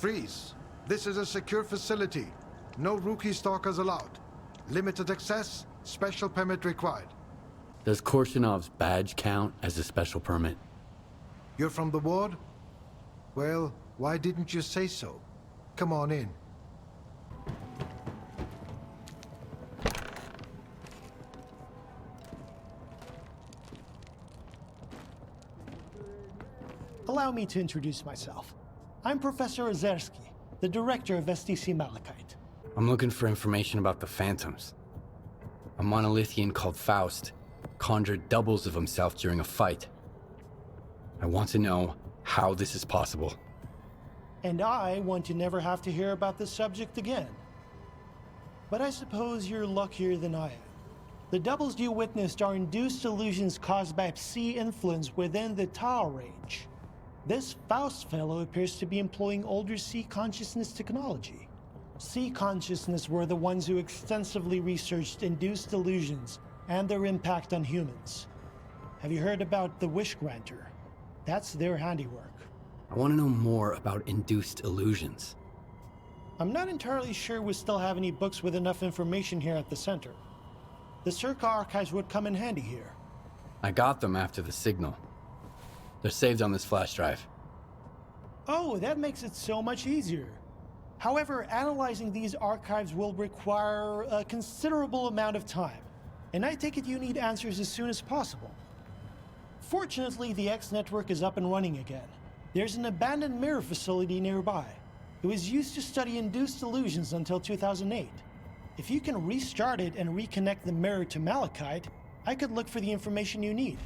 Freeze. This is a secure facility. No rookie stalkers allowed. Limited access, special permit required. Does Korshinov's badge count as a special permit? You're from the ward? Well, why didn't you say so? Come on in. Allow me to introduce myself. I'm Professor S.T.A.L.K.E.R, the director of SDC-Malachite. I'm looking for information about the Phantoms. A monolithian called Faust conjured doubles of himself during a fight. I want to know how this is possible. And I want to never have to hear about this subject again. But I suppose you're luckier than I am. The doubles you witnessed are induced illusions caused by Psi influence within the Tau range. This Faust fellow appears to be employing older Psi consciousness technology. Psi consciousness were the ones who extensively researched induced illusions and their impact on humans. Have you heard about the Wish Granter? That's their handiwork. I want to know more about induced illusions. I'm not entirely sure we still have any books with enough information here at the center. The S.T.A.L.K.E.R archives would come in handy here. I got them after the signal. They're saved on this flash drive. Oh, that makes it so much easier. However, analyzing these archives will require a considerable amount of time, and I take it you need answers as soon as possible. Fortunately, the X network is up and running again. There's an abandoned mirror facility nearby. It was used to study induced illusions until 2008. If you can restart it and reconnect the mirror to Malachite, I could look for the information you need.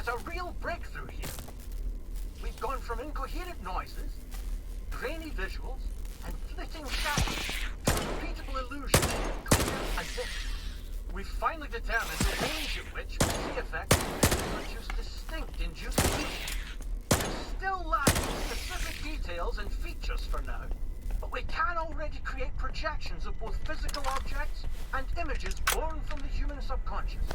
A real breakthrough here. We've gone from incoherent noises, grainy visuals, and flitting shadows to repeatable illusions, clear and vivid. We've finally determined the range at which the effects produce distinct induced illusions. We still lack specific details and features for now, but we can already create projections of both physical objects and images born from the human subconscious.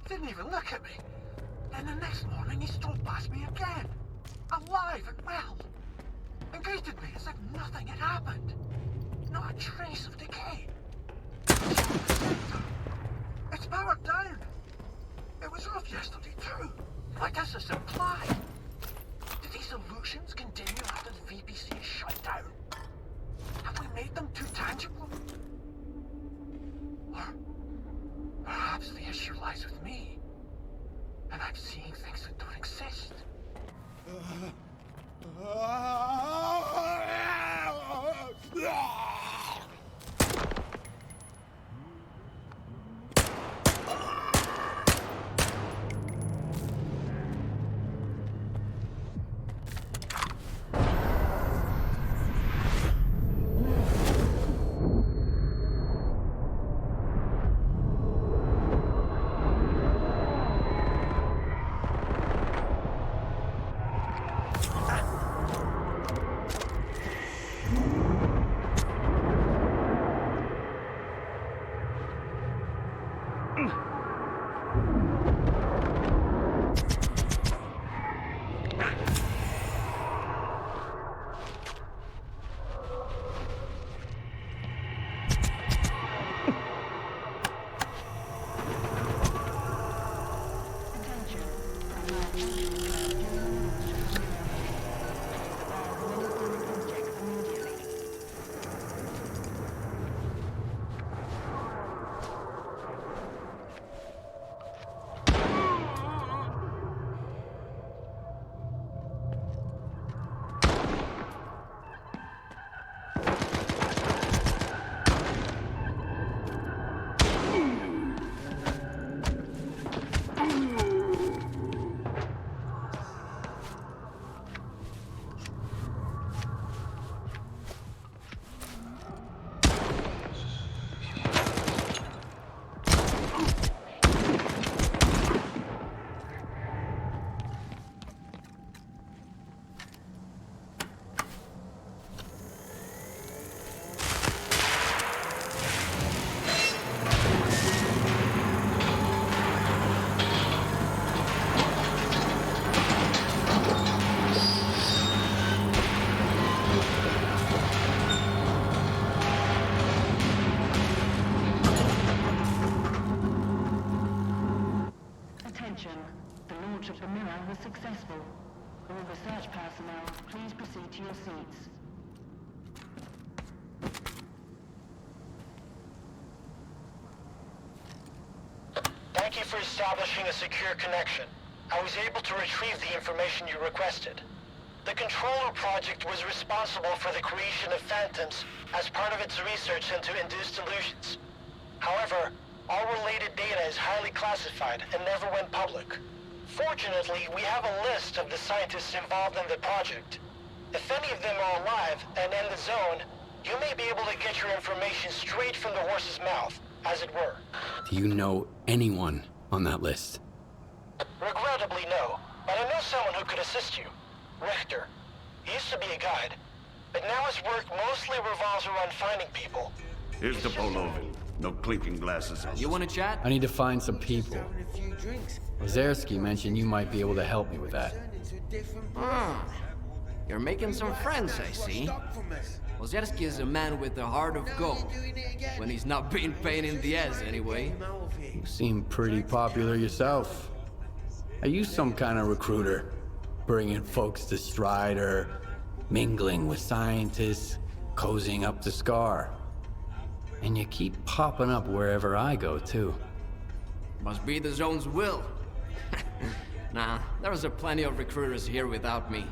Didn't even look at me. Then the next morning he strode past me again, alive and well, and greeted me as if nothing had happened. Not a trace of decay. It's powered down. It was off yesterday too. Why does this imply? Do these illusions continue after the VPC is shut down? Have we made them too tangible? Or perhaps the issue lies with me, and I'm seeing things that don't exist. successful. All research personnel, please proceed to your seats. Thank you for establishing a secure connection. I was able to retrieve the information you requested. The Controller Project was responsible for the creation of phantoms as part of its research into induced illusions. However, all related data is highly classified and never went public. Fortunately, we have a list of the scientists involved in the project. If any of them are alive and in the zone, you may be able to get your information straight from the horse's mouth, as it were. Do you know anyone on that list? Regrettably, no. But I know someone who could assist you. Richter. He used to be a guide, but now his work mostly revolves around finding people. Here's the Polovin. No clinking glasses. You wanna chat? I need to find some people. S.T.A.L.K.E.R mentioned you might be able to help me with that. You're making some friends, I see. S.T.A.L.K.E.R is a man with a heart of gold. When he's not being pain in the ass, anyway. You seem pretty popular yourself. Are you some kind of recruiter? Bringing folks to Strider, mingling with scientists, cozying up to S.T.A.L.K.E.R. And you keep popping up wherever I go, too. Must be the zone's will. Nah, there's a plenty of recruiters here without me.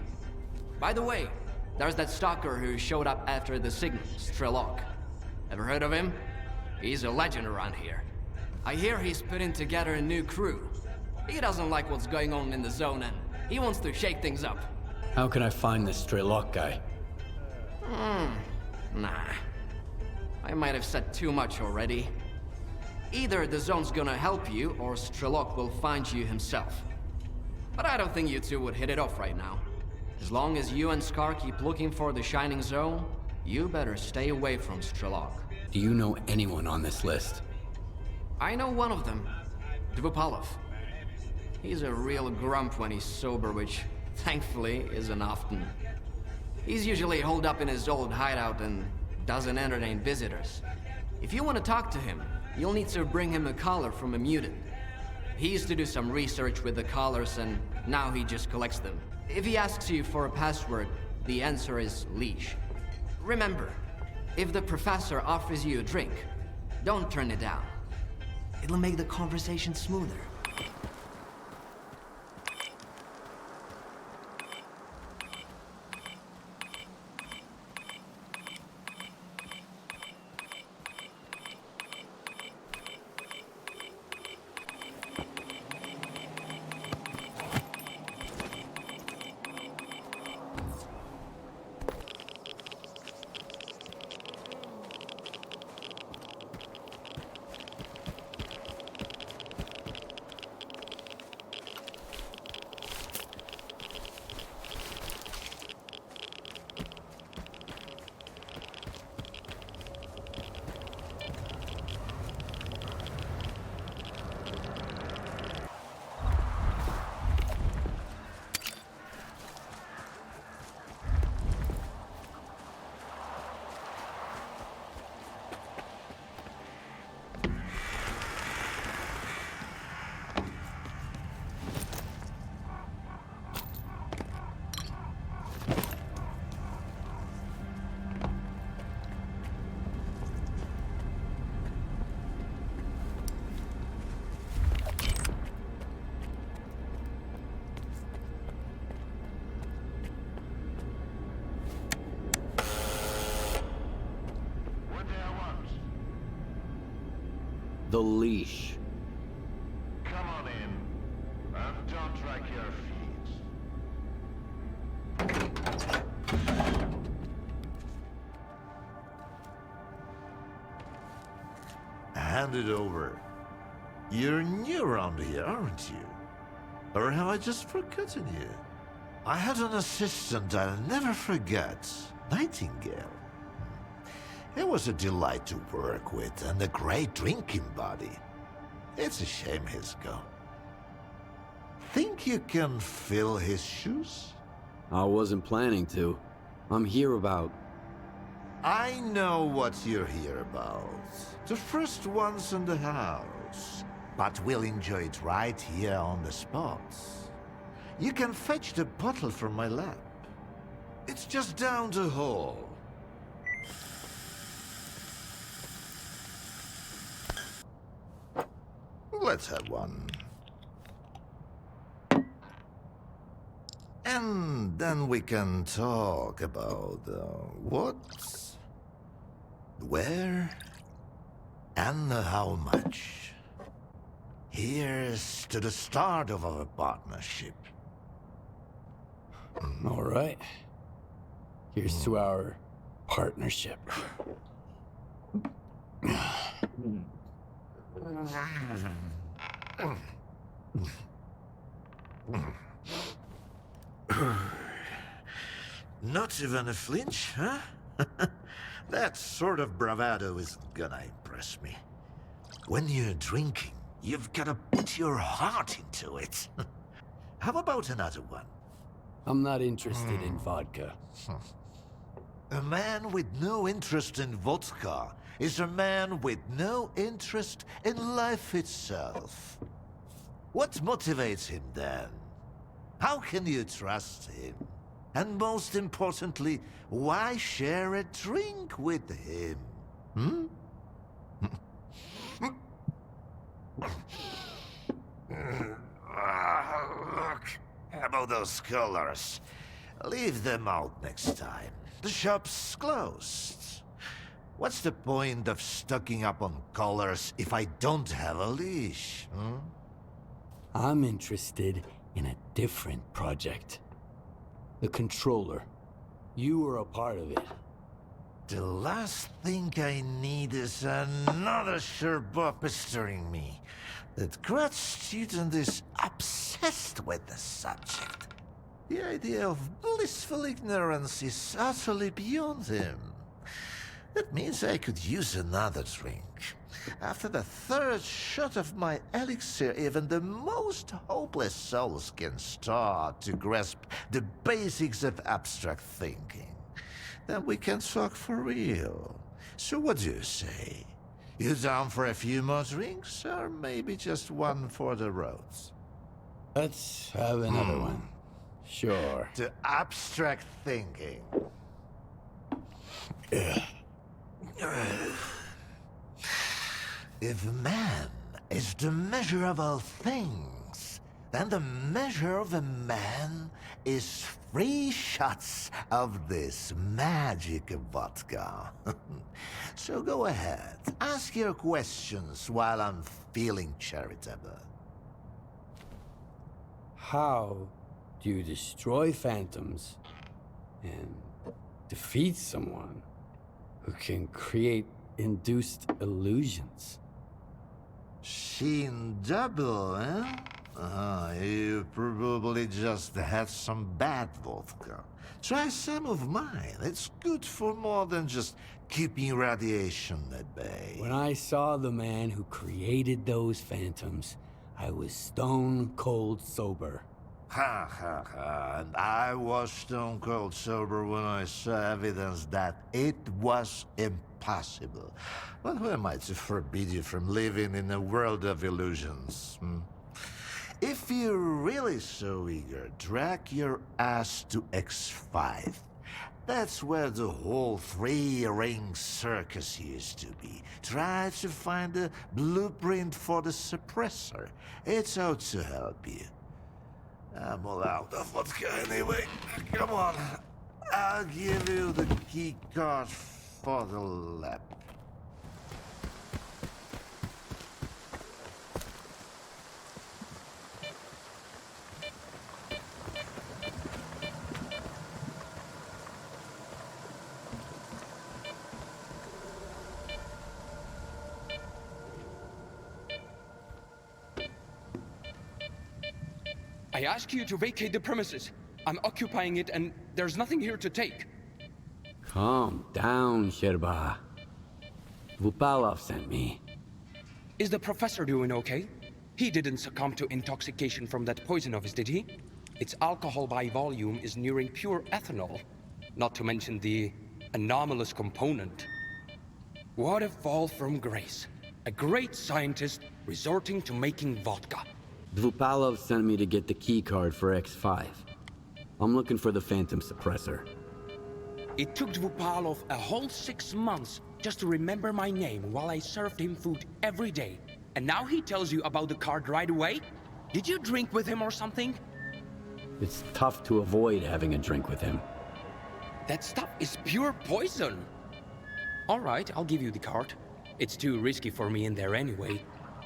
By the way, there's that stalker who showed up after the signal, S.T.A.L.K.E.R. Ever heard of him? He's a legend around here. I hear he's putting together a new crew. He doesn't like what's going on in the zone and he wants to shake things up. How can I find this S.T.A.L.K.E.R guy? Nah. I might have said too much already. Either the zone's gonna help you, or S.T.A.L.K.E.R will find you himself. But I don't think you two would hit it off right now. As long as you and S.T.A.L.K.E.R keep looking for the Shining Zone, you better stay away from S.T.A.L.K.E.R. Do you know anyone on this list? I know one of them, Dvupalov. He's a real grump when he's sober, which, thankfully, isn't often. He's usually holed up in his old hideout and doesn't entertain visitors. If you want to talk to him, you'll need to bring him a collar from a mutant. He used to do some research with the collars and now he just collects them. If he asks you for a password, the answer is leash. Remember, if the professor offers you a drink, don't turn it down. It'll make the conversation smoother. The leash. Come on in, and don't drag your feet. Hand it over. You're new around here, aren't you? Or have I just forgotten you? I had an assistant I'll never forget, Nightingale. It was a delight to work with and a great drinking buddy. It's a shame he's gone. Think you can fill his shoes? I wasn't planning to. I'm here about... I know what you're here about. The first ones in the house. But we'll enjoy it right here on the spot. You can fetch the bottle from my lab. It's just down the hall. Let's have one. And then we can talk about what, where, and how much. Here's to the start of our partnership. All right. Here's to our partnership. Not even a flinch, huh? That sort of bravado isn't gonna impress me. When you're drinking, you've gotta put your heart into it. How about another one? I'm not interested in vodka. A man with no interest in vodka is a man with no interest in life itself. What motivates him then? How can you trust him? And most importantly, why share a drink with him? Hmm? Look, how about those colors? Leave them out next time. The shop's closed. What's the point of stocking up on colors if I don't have a leash? Hmm? I'm interested in a different project. The controller. You were a part of it. The last thing I need is another Sherpa pestering me. That grad student is obsessed with the subject. The idea of blissful ignorance is utterly beyond him. That means I could use another drink. After the third shot of my elixir, even the most hopeless souls can start to grasp the basics of abstract thinking. Then we can talk for real. So what do you say? You down for a few more drinks, or maybe just one for the road? Let's have another one. Sure. To abstract thinking. If man is the measure of all things, then the measure of a man is 3 shots of this magic vodka. So go ahead, ask your questions while I'm feeling charitable. How do you destroy phantoms and defeat someone who can create induced illusions? Sheen double, eh? You probably just had some bad vodka. Try some of mine. It's good for more than just keeping radiation at bay. When I saw the man who created those phantoms, I was stone cold sober. Ha ha ha, and I was stone cold sober when I saw evidence that it was impossible. But who am I to forbid you from living in a world of illusions? If you're really so eager, drag your ass to X5. That's where the whole 3-ring circus used to be. Try to find a blueprint for the suppressor. It's out to help you. I'm all out of vodka anyway. Come on. I'll give you the key card for the lab. I ask you to vacate the premises. I'm occupying it and there's nothing here to take. Calm down, Sherba. Vupalov sent me. Is the professor doing okay? He didn't succumb to intoxication from that poison of his, did he? Its alcohol by volume is nearing pure ethanol. Not to mention the anomalous component. What a fall from grace. A great scientist resorting to making vodka. Dvupalov sent me to get the key card for X5. I'm looking for the Phantom Suppressor. It took Dvupalov a whole 6 months just to remember my name while I served him food every day. And now he tells you about the card right away? Did you drink with him or something? It's tough to avoid having a drink with him. That stuff is pure poison. All right, I'll give you the card. It's too risky for me in there anyway.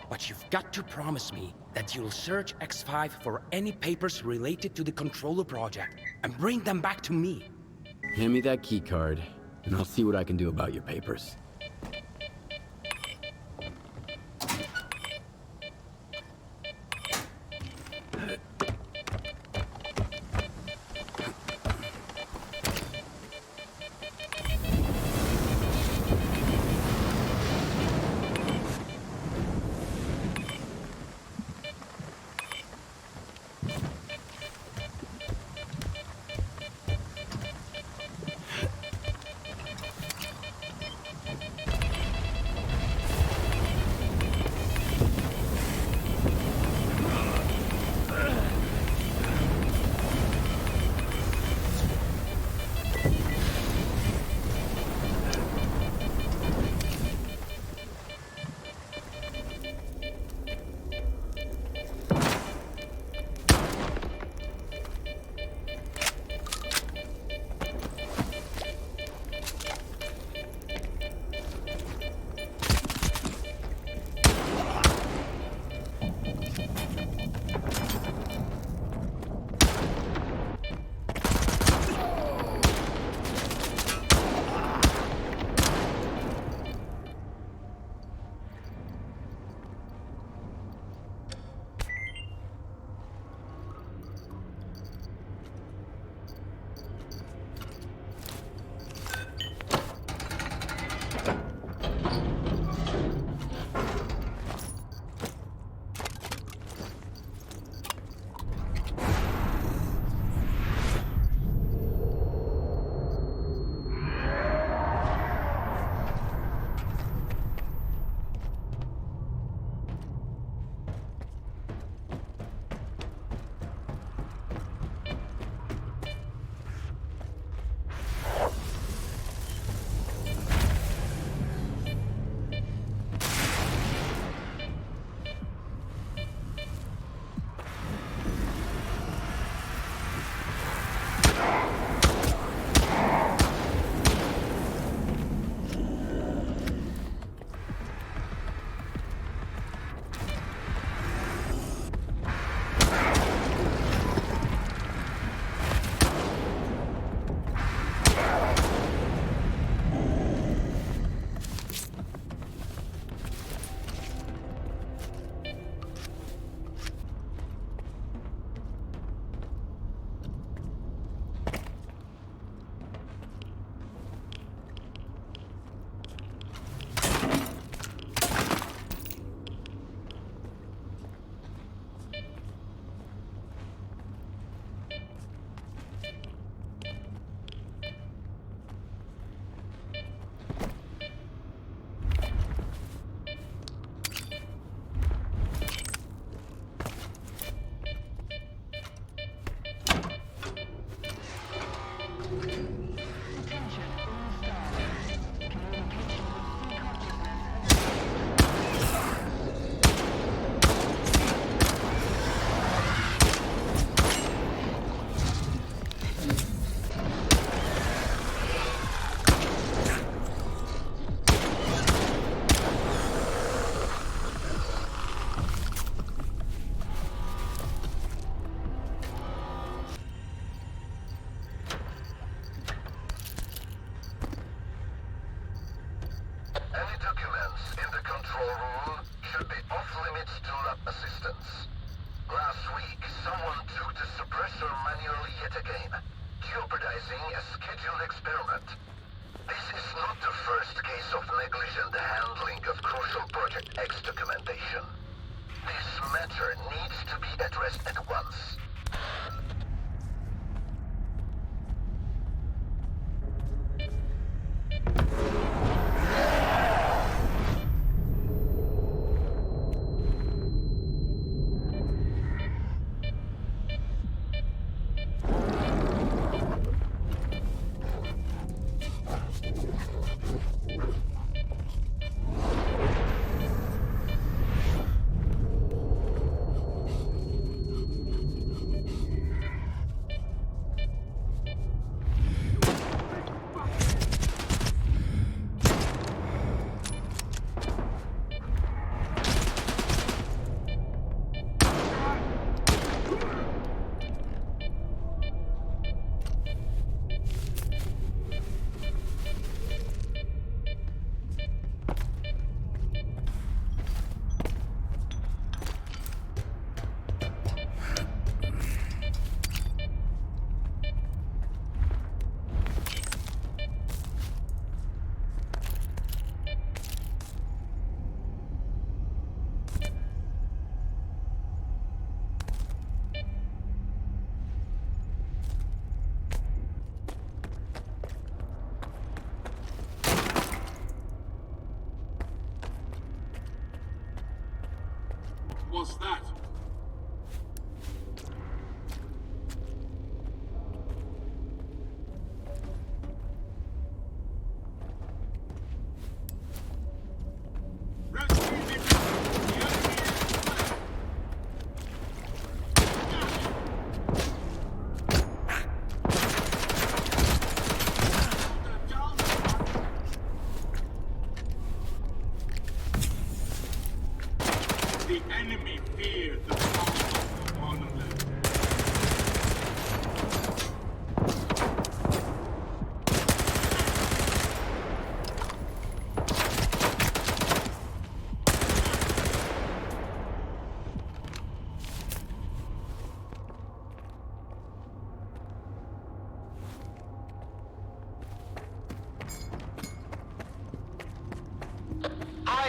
But you've got to promise me that you'll search X5 for any papers related to the Controller project and bring them back to me. Hand me that key card, and I'll see what I can do about your papers.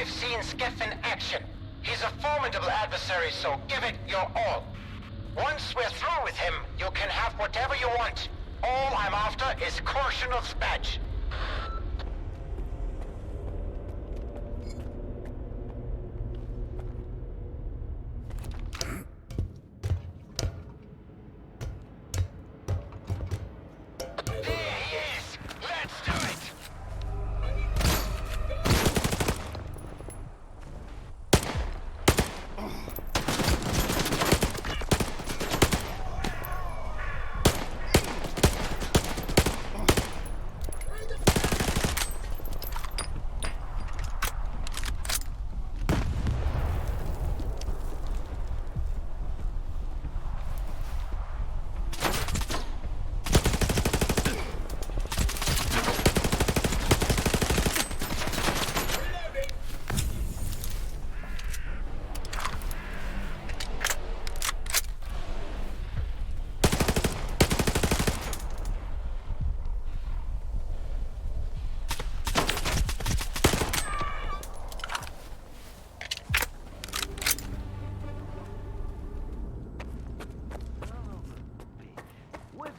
I've seen Skiff in action. He's a formidable adversary, so give it your all. Once we're through with him, you can have whatever you want. All I'm after is Korshinov's badge.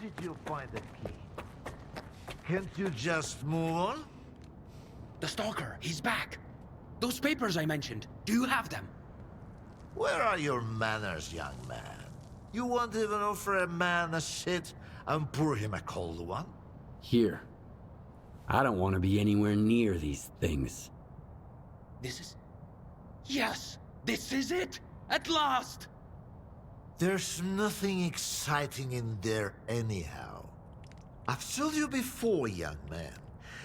Did you find the key? Can't you just move on? The Stalker, he's back. Those papers I mentioned, do you have them? Where are your manners, young man? You won't even offer a man a shit and pour him a cold one? Here. I don't want to be anywhere near these things. This is... Yes! This is it! At last! There's nothing exciting in there anyhow. I've told you before, young man,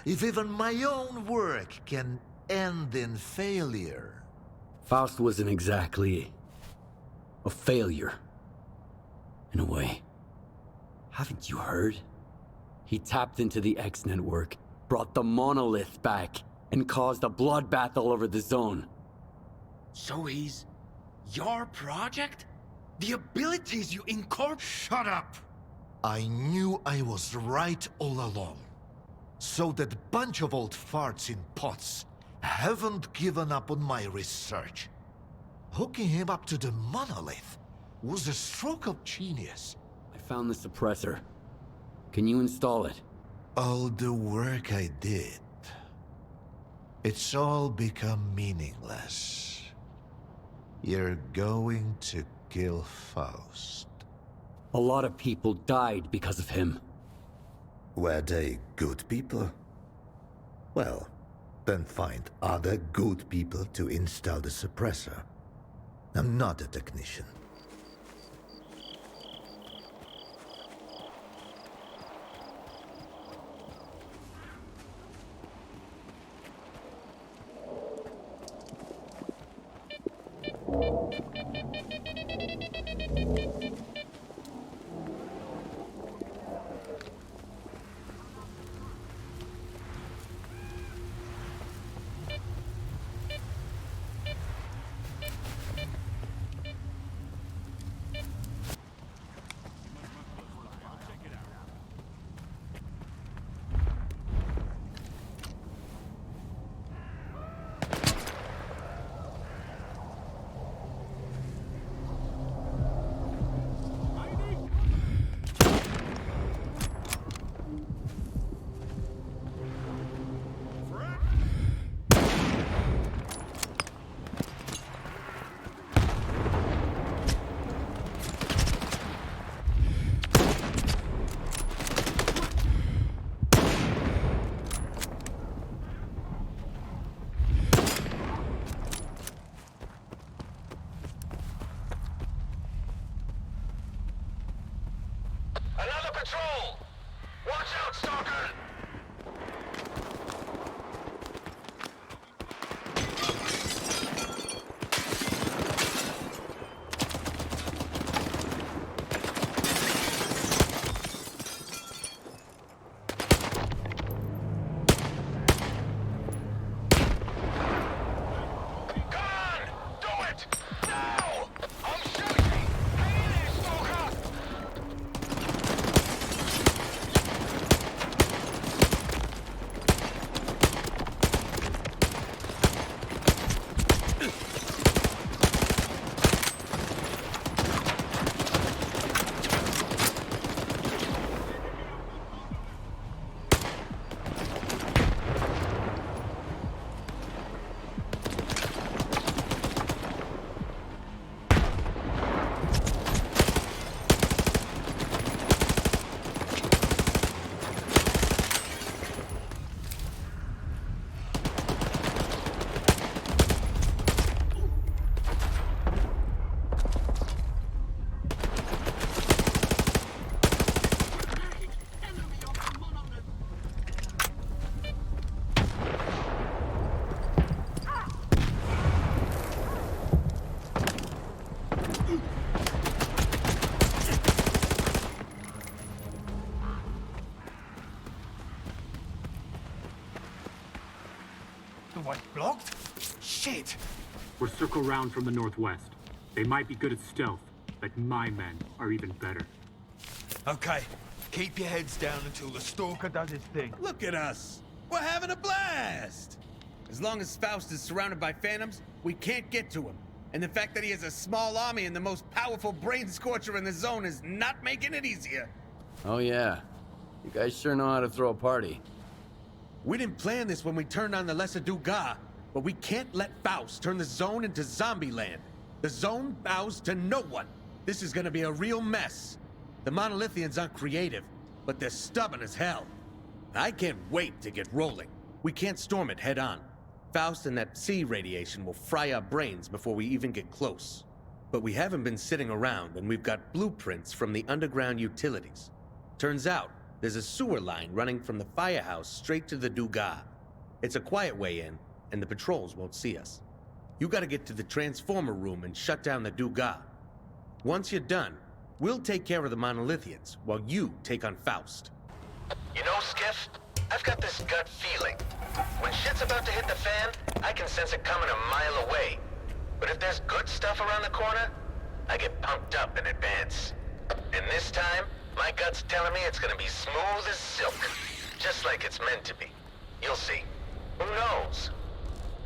if even my own work can end in failure... Faust wasn't exactly... a failure. In a way. Haven't you heard? He tapped into the X network, brought the monolith back, and caused a bloodbath all over the zone. So he's... your project? The abilities you incorporate... Shut up! I knew I was right all along. So that bunch of old farts in pots haven't given up on my research. Hooking him up to the monolith was a stroke of genius. I found the suppressor. Can you install it? All the work I did... it's all become meaningless. You're going to kill Faust. A lot of people died because of him. Were they good people? Well, then find other good people to install the suppressor. I'm not a technician. Another patrol! Watch out, Stalker! What, blocked? Shit! We're circle round from the northwest. They might be good at stealth, but my men are even better. Okay, keep your heads down until the Stalker does his thing. Look at us! We're having a blast! As long as Faust is surrounded by phantoms, we can't get to him. And the fact that he has a small army and the most powerful brain scorcher in the zone is not making it easier. Oh yeah. You guys sure know how to throw a party. We didn't plan this when we turned on the S.T.A.L.K.E.R, but we can't let Faust turn the zone into zombie land. The zone bows to no one. This is gonna be a real mess. The Monolithians aren't creative, but they're stubborn as hell. I can't wait to get rolling. We can't storm it head on. Faust and that Psi radiation will fry our brains before we even get close. But we haven't been sitting around, and we've got blueprints from the underground utilities. Turns out, there's a sewer line running from the firehouse straight to the S.T.A.L.K.E.R. It's a quiet way in, and the patrols won't see us. You gotta get to the transformer room and shut down the S.T.A.L.K.E.R. Once you're done, we'll take care of the Monolithians, while you take on Faust. You know, Skiff, I've got this gut feeling. When shit's about to hit the fan, I can sense it coming a mile away. But if there's good stuff around the corner, I get pumped up in advance. And this time, my gut's telling me it's gonna be smooth as silk. Just like it's meant to be. You'll see. Who knows?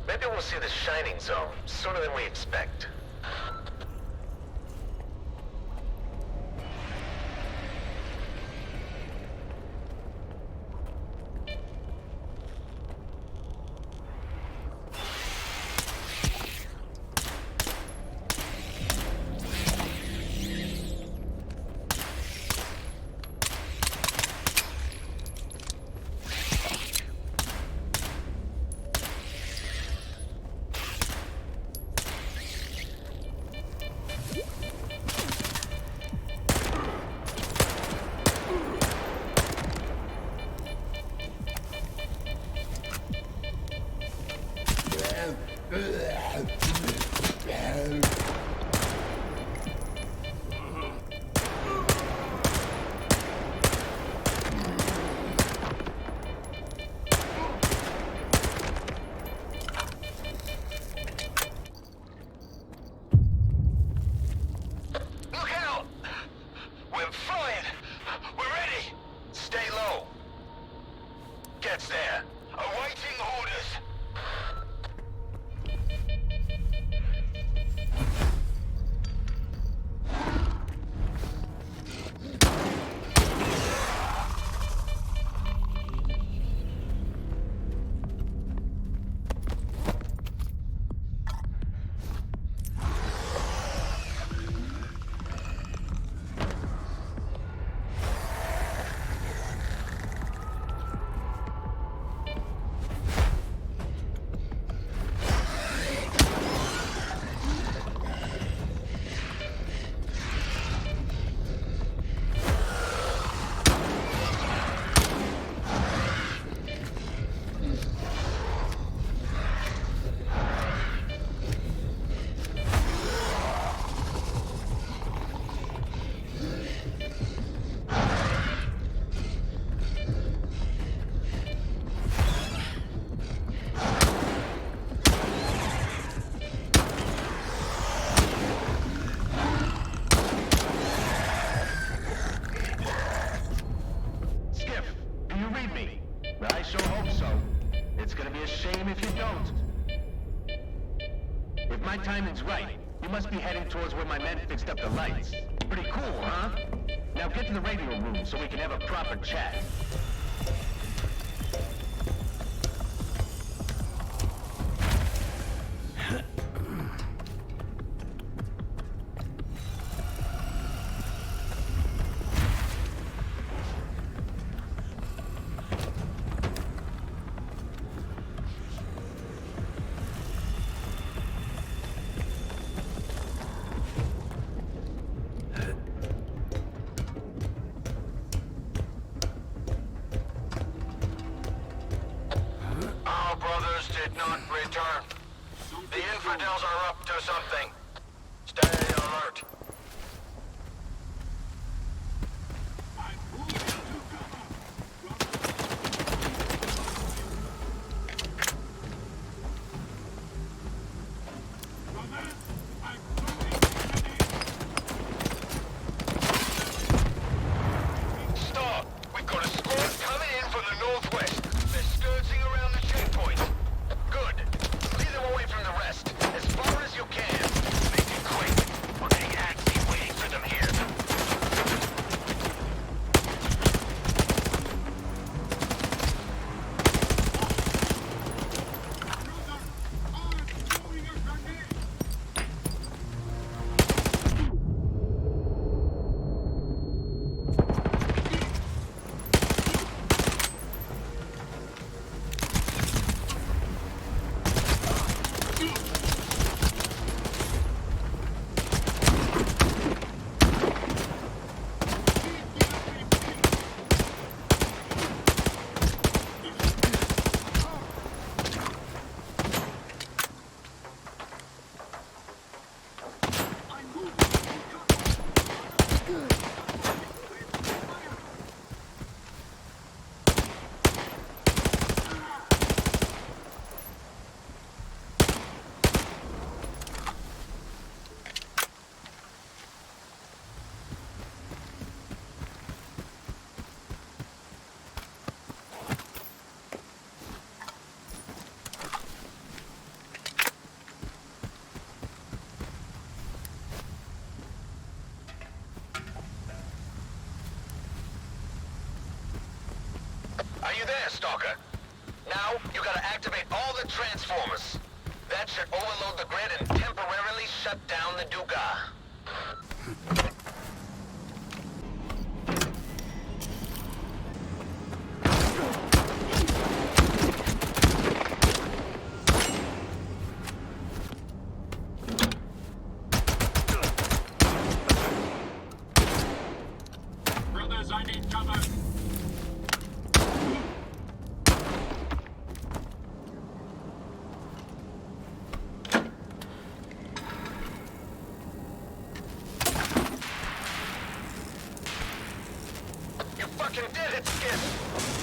Maybe we'll see the Shining Zone sooner than we expect. Timing's right. You must be heading towards where my men fixed up the lights. Pretty cool, huh? Now get to the radio room so we can have a proper chat. Something. Stay alert. We've got a squad coming in from the northwest. They're skirting around the checkpoint. Good. Lead them away from the rest. As far as you can. Make it quick. We're getting antsy waiting for them here. Are you there, Stalker? Now, you gotta activate all the transformers. That should overload the grid and temporarily shut down the Dugas. Brothers, I need cover.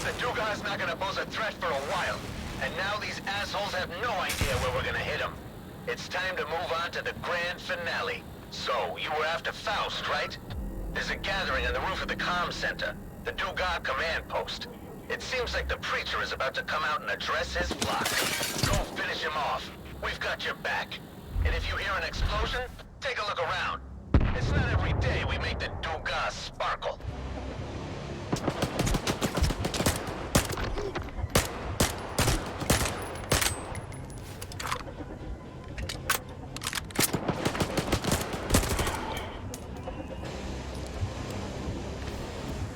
The Dugas not gonna pose a threat for a while, and now these assholes have no idea where we're gonna hit them. It's time to move on to the grand finale. So, you were after Faust, right? There's a gathering on the roof of the comm center, the Dugas command post. It seems like the preacher is about to come out and address his flock. Go finish him off. We've got your back. And if you hear an explosion, take a look around. It's not every day we make the Dugas sparkle.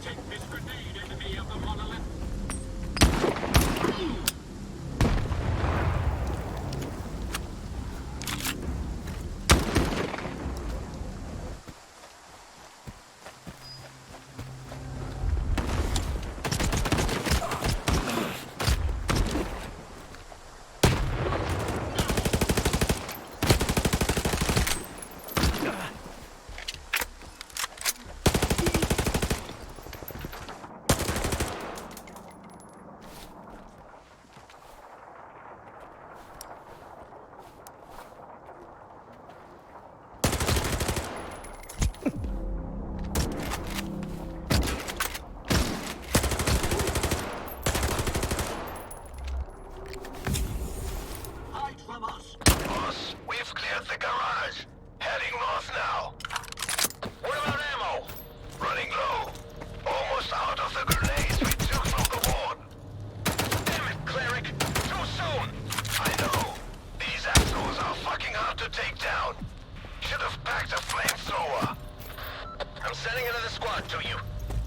Take this grenade, enemy of the monolith. Boss, we've cleared the garage. Heading north now. What about ammo? Running low. Almost out of the grenades we took from the ward. Damn it, Cleric. Too soon. I know. These assholes are fucking hard to take down. Should have packed a flamethrower. I'm sending another squad to you.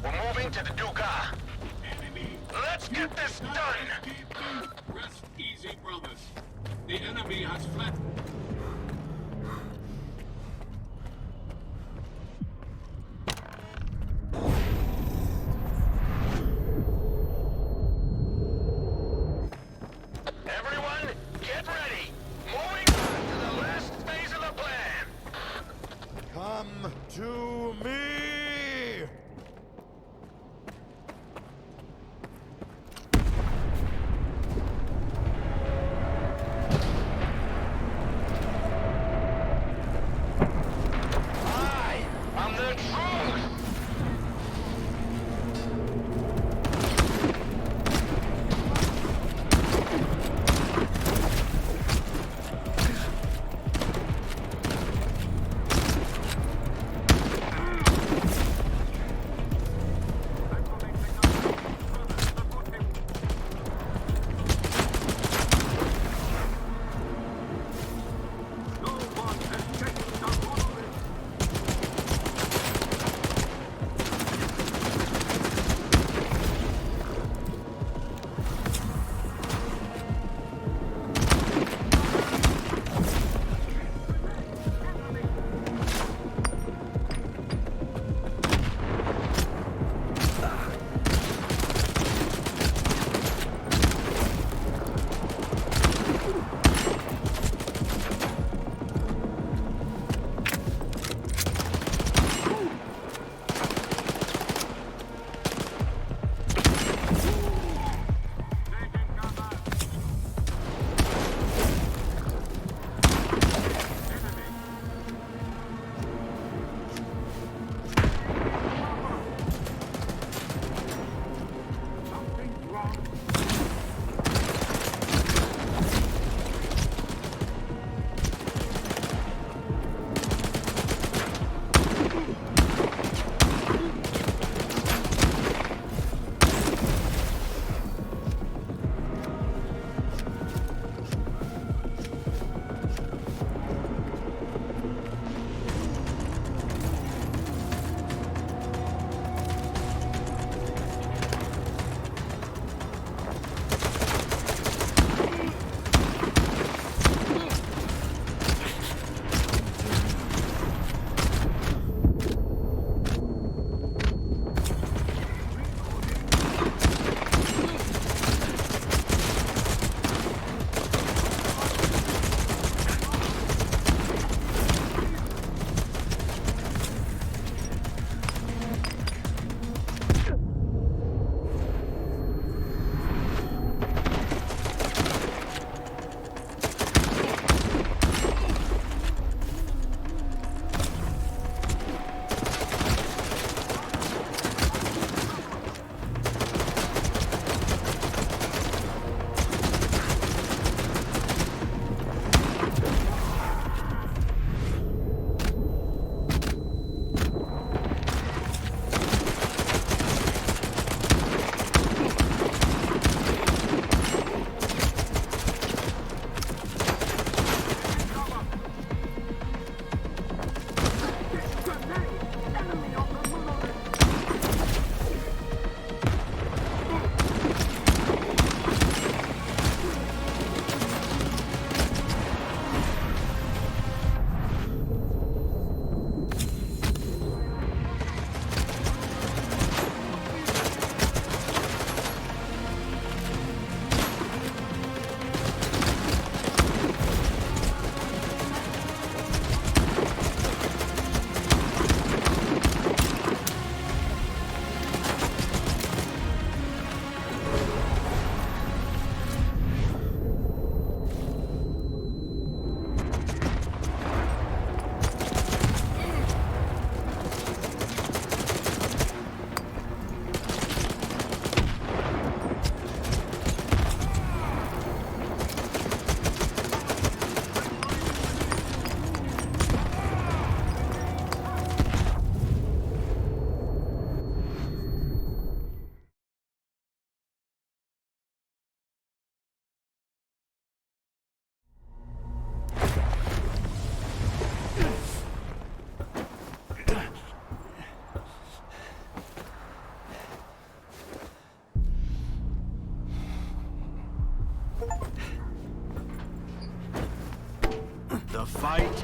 We're moving to the Dugas. Let's get this done. Rest easy, brothers. The enemy has fled. Everyone, get ready. Moving on to the last phase of the plan. Come to me!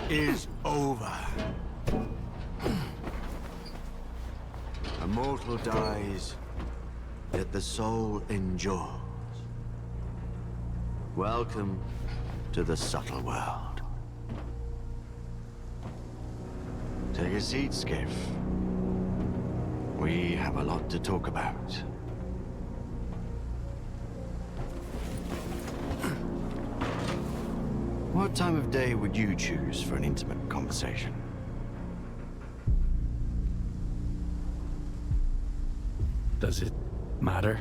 is over. A mortal dies, yet the soul endures. Welcome to the subtle world. Take a seat, Skiff. We have a lot to talk about. What time of day would you choose for an intimate conversation? Does it matter?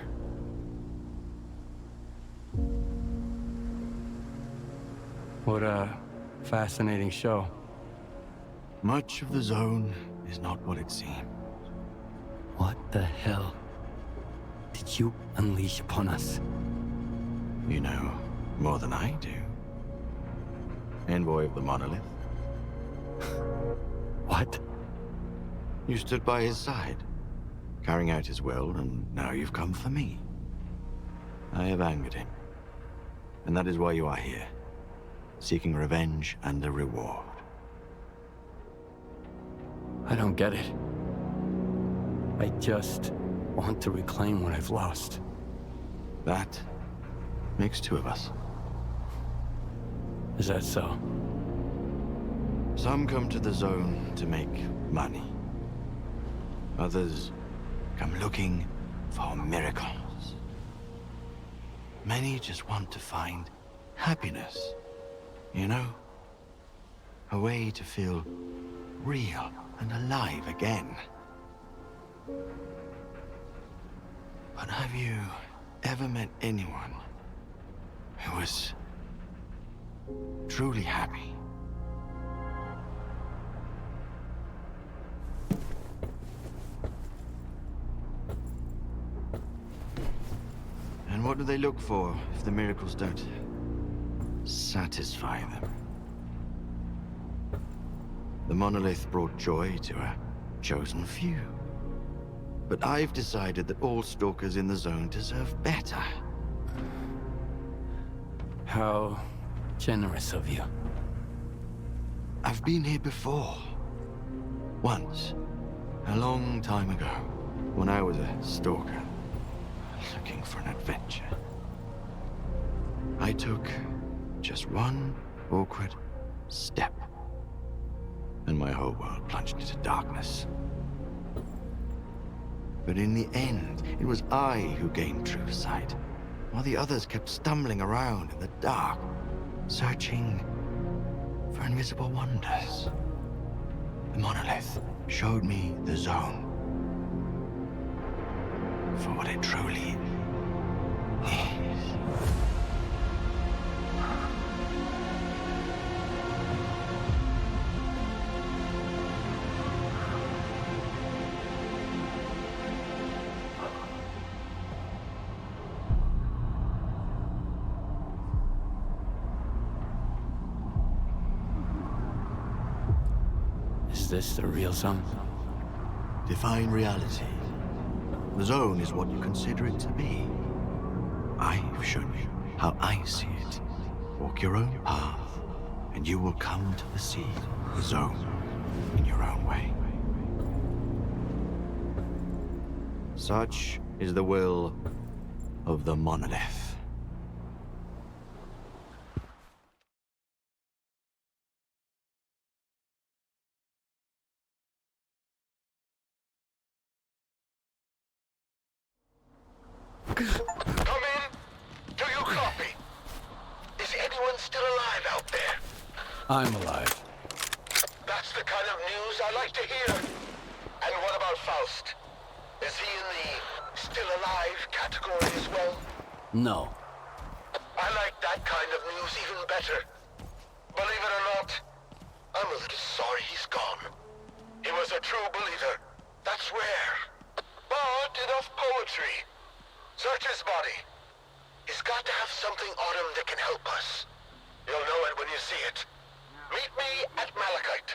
What a fascinating show. Much of the zone is not what it seems. What the hell did you unleash upon us? You know more than I do. Envoy of the Monolith. What? You stood by his side, carrying out his will, and now you've come for me. I have angered him. And that is why you are here, seeking revenge and a reward. I don't get it. I just want to reclaim what I've lost. That makes two of us. Is that so? Some come to the zone to make money. Others come looking for miracles. Many just want to find happiness, you know? A way to feel real and alive again. But have you ever met anyone who was truly happy? And what do they look for if the miracles don't satisfy them? The monolith brought joy to a chosen few. But I've decided that all stalkers in the zone deserve better. How generous of you. I've been here before. Once. A long time ago. When I was a stalker. Looking for an adventure. I took just one awkward step. And my whole world plunged into darkness. But in the end, it was I who gained true sight, while the others kept stumbling around in the dark, searching for invisible wonders. The monolith showed me the zone for what it truly is. Is this the real zone? Define reality. The zone is what you consider it to be. I've shown you how I see it. Walk your own path, and you will come to see the zone in your own way. Such is the will of the monolith. Come in. Do you copy? Is anyone still alive out there? I'm alive. That's the kind of news I like to hear. And what about Faust? Is he in the still alive category as well? No. I like that kind of news even better. Believe it or not, I'm a little sorry he's gone. He was a true believer. That's rare. But enough poetry. Search his body. He's got to have something on him that can help us. You'll know it when you see it. Meet me at Malachite.